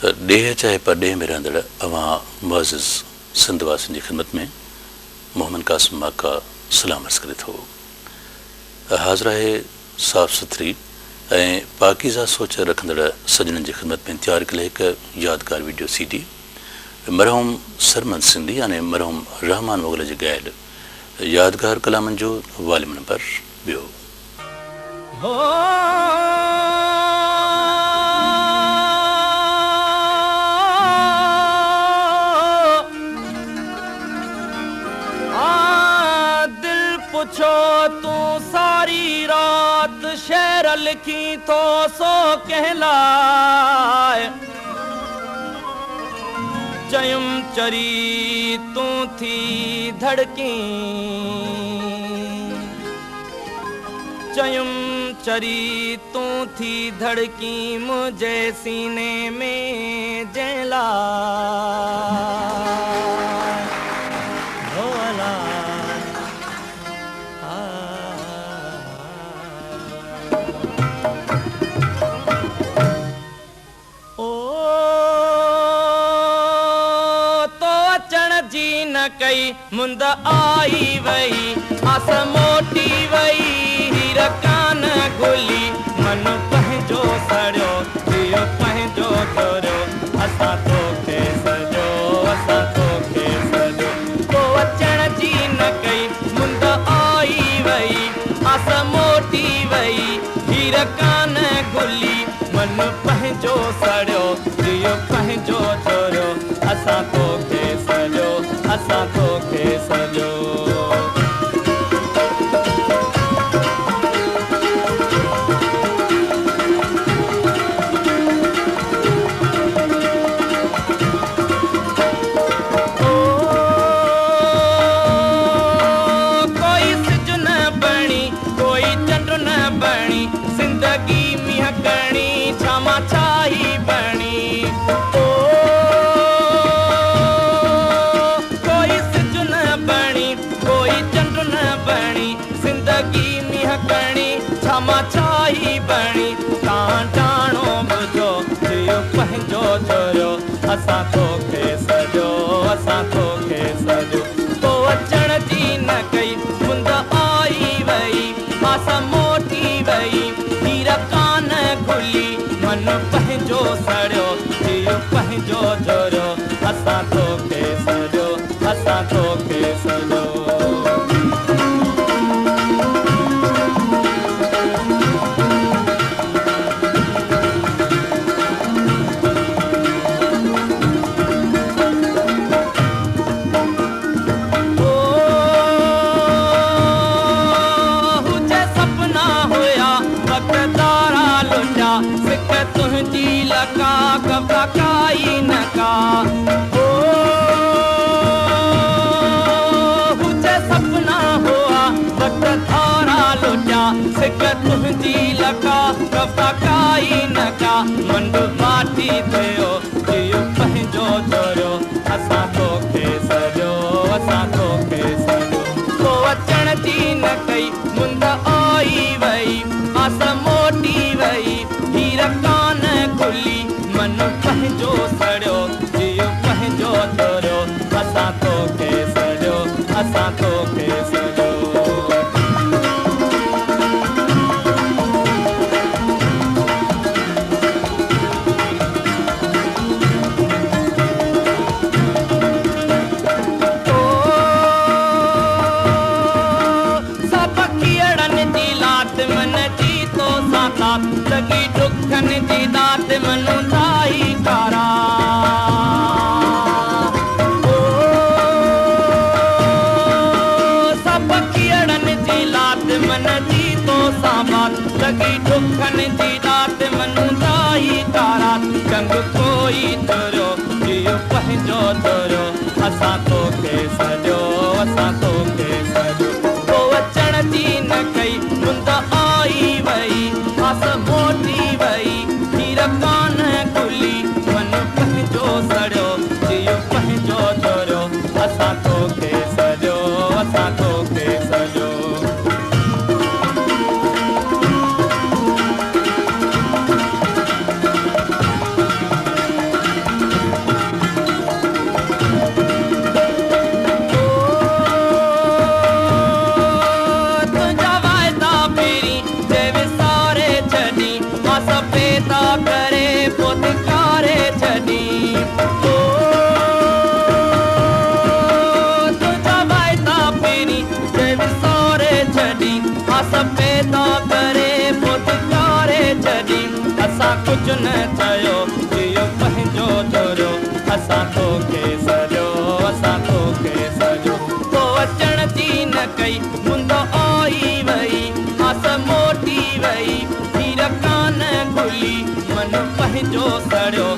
ॾेह चाहे परॾेह में रहंदड़ अवां मुअज़्ज़िज़ सिंध वासियुनि जी ख़िदमत में मोहम्मद कासिम माका सलाम अर्ज़ करे थो। हाज़िर आहे साफ़ सुथरी ऐं पाकीज़ा सोच रखंदड़ सजननि जी ख़िदमत में तयारु कयल हिकु यादगार वीडियो CD मरहूम सरमद सिंधी यानी मरहूम रहमान मुग़ल जे ॻायल यादगार कलामनि जो वॉल्यूम नंबर 2। पुछो तू सारी रात शेर लिखी तो सो कहलाए चयुम चरी तू थी धड़की चयुम चरी तू थी धड़की मुझे सीने में जला कई मुंद आई वई आस मोटी वई हीर कान घुली मन पंहिंजो सड़ियो दियो पंहिंजो थोरियो असां तोखे सजो असां तोखे सजो को अचण जी न कई मुंद आई वई आस मोटी वई हीर कान घुली मन पंहिंजो सड़ियो दियो पंहिंजो थोरियो असां तोखे सजो असां तोखे सजो। कोई सिज न बणी कोई चंड न बणी ज़िंदगी मींह करणी छामा छाई बणी छाई बणी तां टाणो बुझो दियो पंहिंजो छोरियो असां तोखे सजो असां तोखे सजो को अचण जी न कई मुंद आई वई आस मोटी वई हीर कान घुली मन पंहिंजो सड़ियो दियो पंहिंजो छोरियो असां तोखे सजो असां तोखे सजो। काई न का ओ हुजे सपना हुआ वक्त थारा लुटा सिक तुंहिंजी लका कफा काई न का मंड माटी थियो दियो पंहिंजो छोरियो असां तोखे सजो असां तोखे सजो को अचण जी न कई मुंद आई वई आस मोटी वई हीर कान खुली मन पंहिंजो सड़ियो जियो पंहिंजो थोरियो असां तोखे सजो असां तोखे सजो। सब कीड़नि जी लात मन जी तो साता लगी दुखनि जी दात मनु ताई कारा सब कीड़नि जी लात मन जी तो साबात लगी दुखनि जी दात मनु ताई कारा कंग कोई थोरियो जियो पंहिंजो थोरियो असां तोखे सजो असां तोखे सजो को अचण जी न कई मुंद आई वई आस मोटी वई हीर कान खुली मन पंहिंजो सड़ियो जियो पंहिंजो थोरियो असां तोखे सजो असां तोखे सजो। कुझु न चयो जियो पंहिंजो थोरो असां तोखे सॼो असां तोखे सॼो तो अचण जी न कई मुंदो आई वई आस मोटी वई हीर कान खुली मन पंहिंजो सड़ियो